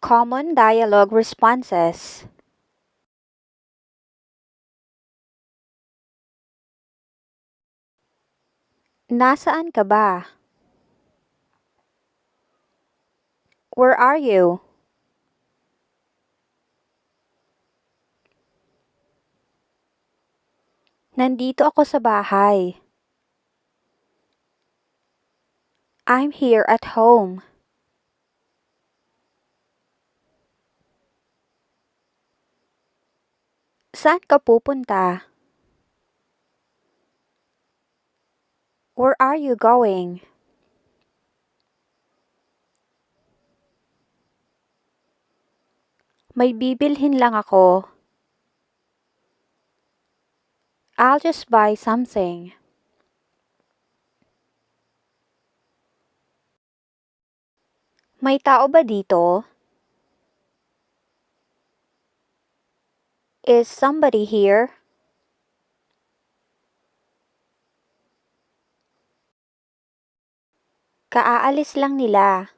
Common dialogue responses. Nasaan ka ba? Where are you? Nandito ako sa bahay. I'm here at home. Saan ka pupunta? Where are you going? May bibilhin lang ako. I'll just buy something. May tao ba dito? Is somebody here? Kaaalis lang nila.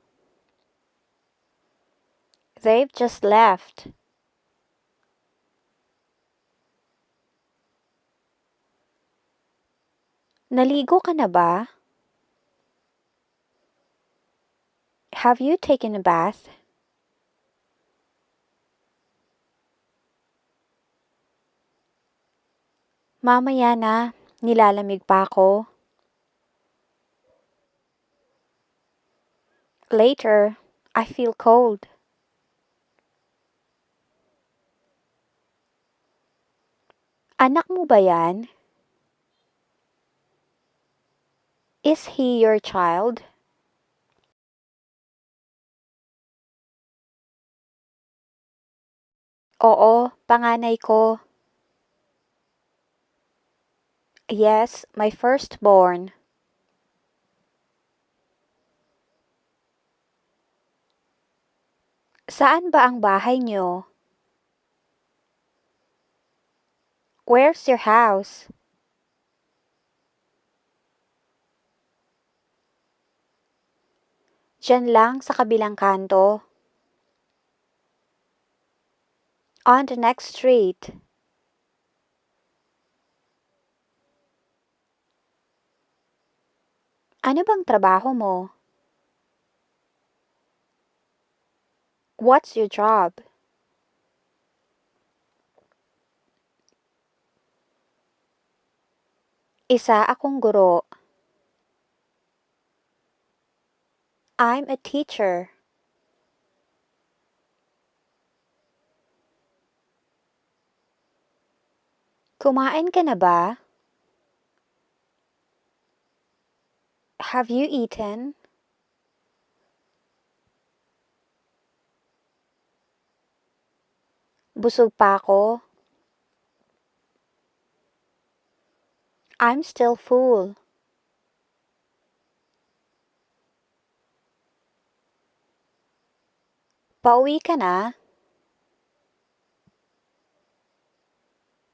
They've just left. Naligo ka na ba? Have you taken a bath? Mamaya na, nilalamig pa ako. Later, I feel cold. Anak mo ba yan? Is he your child? Oo, panganay ko. Yes, my firstborn. Saan ba ang bahay niyo? Where's your house? Diyan lang sa kabilang kanto. On the next street. Ano bang trabaho mo? What's your job? Isa akong guro. I'm a teacher. Kumain ka na ba? Have you eaten? Busog pa ako. I'm still full. Pauwi ka na?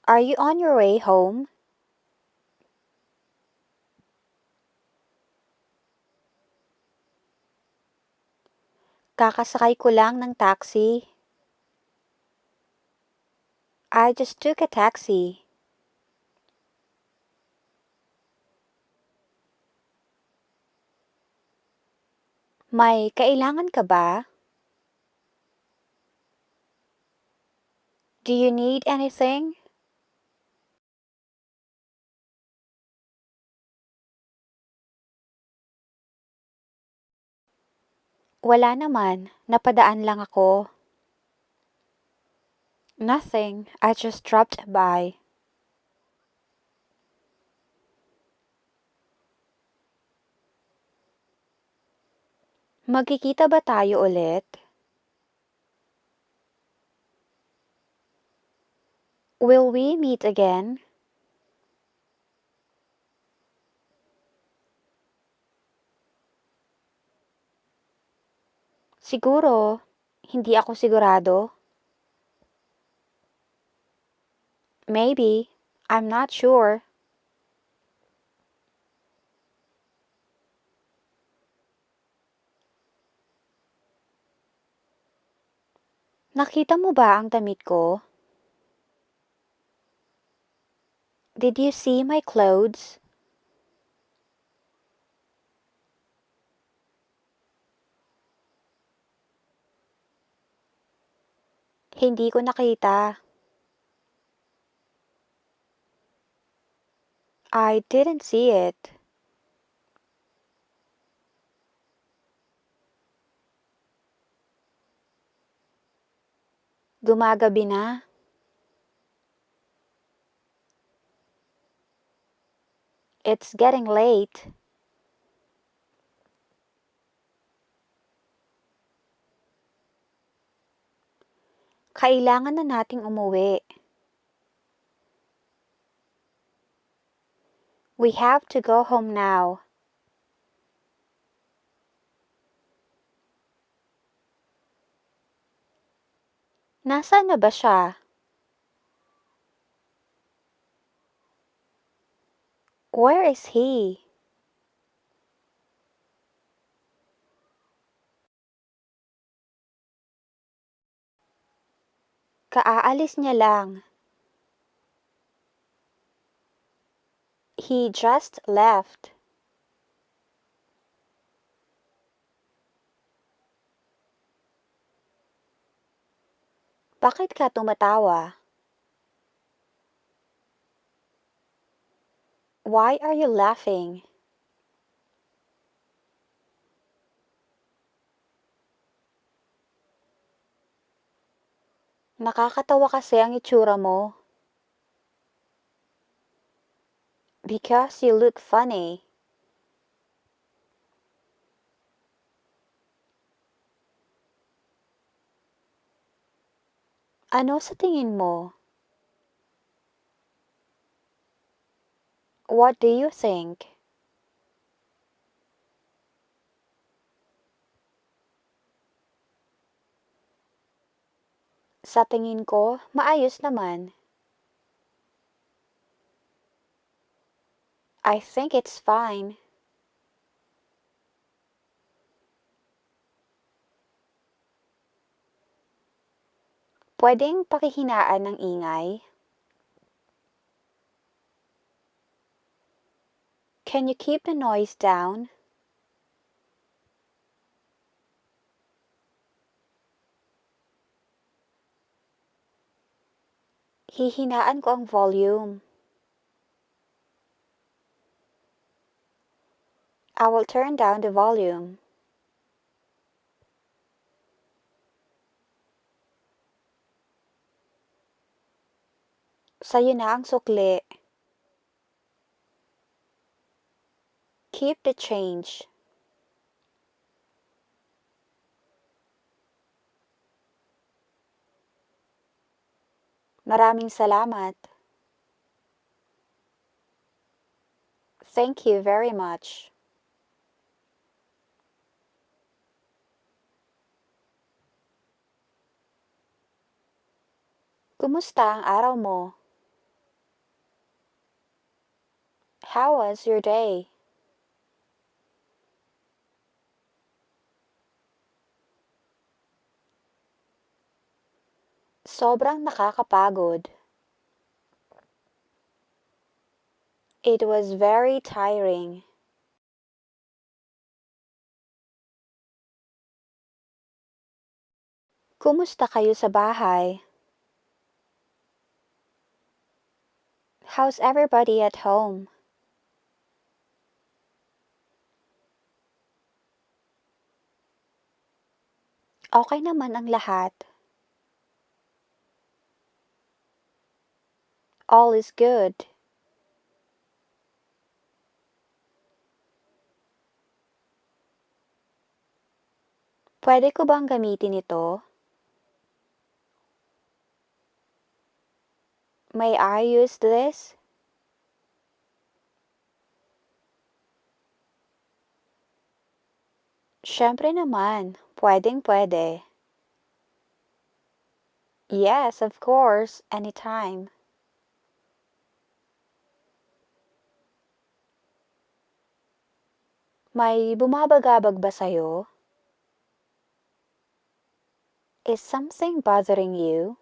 Are you on your way home? Kakasakay ko lang ng taxi. I just took a taxi. May kailangan ka ba? Do you need anything? Wala naman, napadaan lang ako. Nothing, I just dropped by. Magkikita ba tayo ulit? Will we meet again? Siguro, hindi ako sigurado. Maybe, I'm not sure. Nakita mo ba ang damit ko? Did you see my clothes? Hindi ko nakita. I didn't see it. Gumagabi na. It's getting late. Kailangan na nating umuwi. We have to go home now. Nasaan na ba siya? Where is he? Kaaalis niya lang. He just left. Bakit ka tumatawa? Why are you laughing? Nakakatawa kasi ang itsura mo. Because you look funny. Ano sa tingin mo? What do you think? Sa tingin ko, maayos naman. I think it's fine. Pwedeng pakihinaan ng ingay? Can you keep the noise down? Hihinaan ko ang volume. I will turn down the volume. Sa'yo na ang sukli. Keep the change. Maraming salamat. Thank you very much. Kumusta ang araw mo? How was your day? Sobrang nakakapagod. It was very tiring. Kumusta kayo sa bahay? How's everybody at home? Okay naman ang lahat. All is good. Pwede ko bang gamitin ito? May I use this? Siyempre naman, pwedeng-pwede. Yes, of course, anytime. May bumabagabag ba sa'yo? Is something bothering you?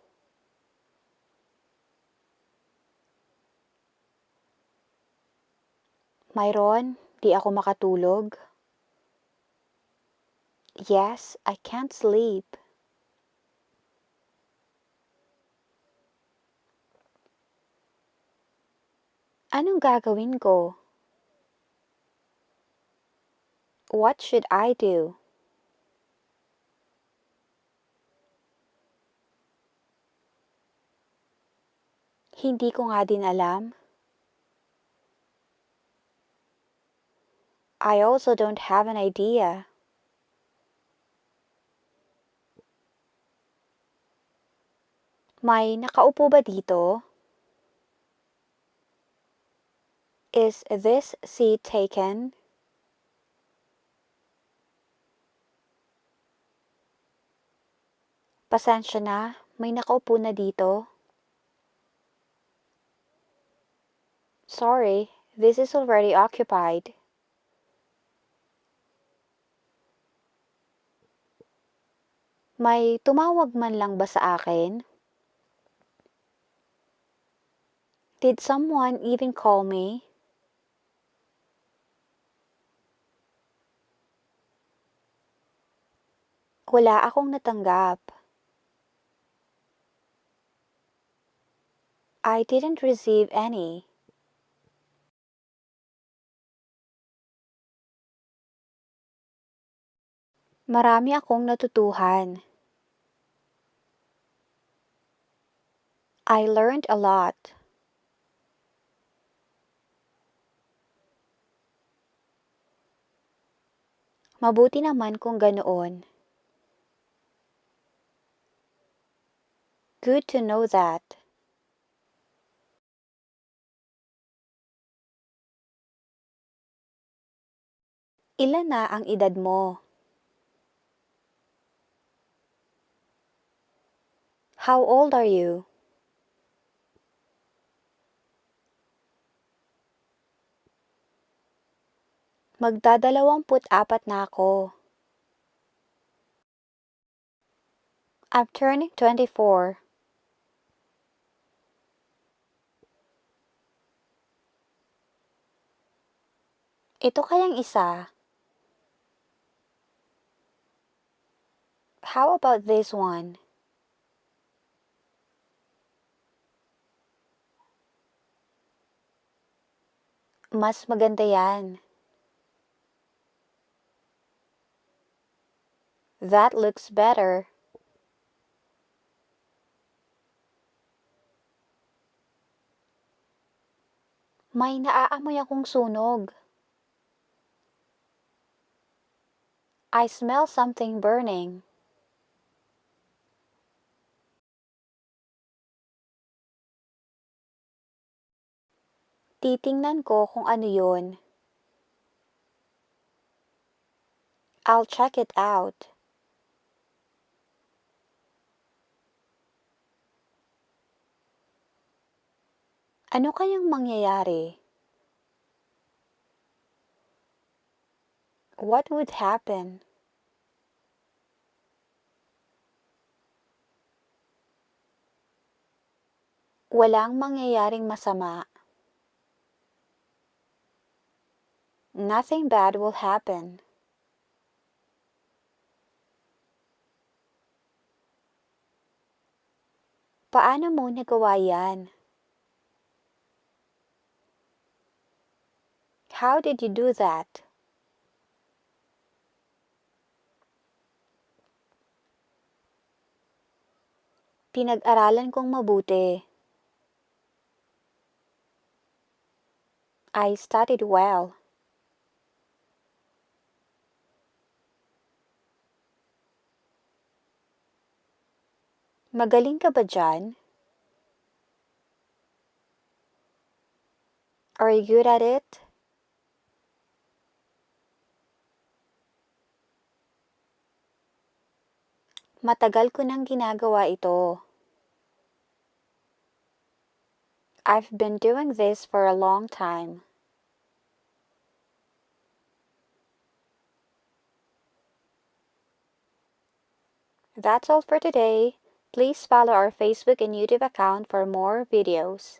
Mayroon, di ako makatulog. Yes, I can't sleep. Anong gagawin ko? What should I do? Hindi ko nga din alam. I also don't have an idea. May nakaupo ba dito? Is this seat taken? Pasensya na, may nakaupo na dito. Sorry, this is already occupied. May tumawag man lang ba sa akin? Did someone even call me? Wala akong natanggap. I didn't receive any. Marami akong natutuhan. I learned a lot. Mabuti naman kung ganoon. Good to know that. Ilan na ang edad mo? How old are you? Magdadalawamput-apat na ako. I'm turning 24. Ito kayang isa. How about this one? Mas maganda yan. That looks better. May naaamoy akong sunog. I smell something burning. Titingnan ko kung ano yun. I'll check it out. Ano kayang mangyayari? What would happen? Walang mangyayaring masama. Nothing bad will happen. Paano mo nagawa yan? How did you do that? Pinag-aralan kong mabuti. I studied well. Magaling ka ba dyan? Are you good at it? Matagal ko nang ginagawa ito. I've been doing this for a long time. That's all for today. Please follow our Facebook and YouTube account for more videos.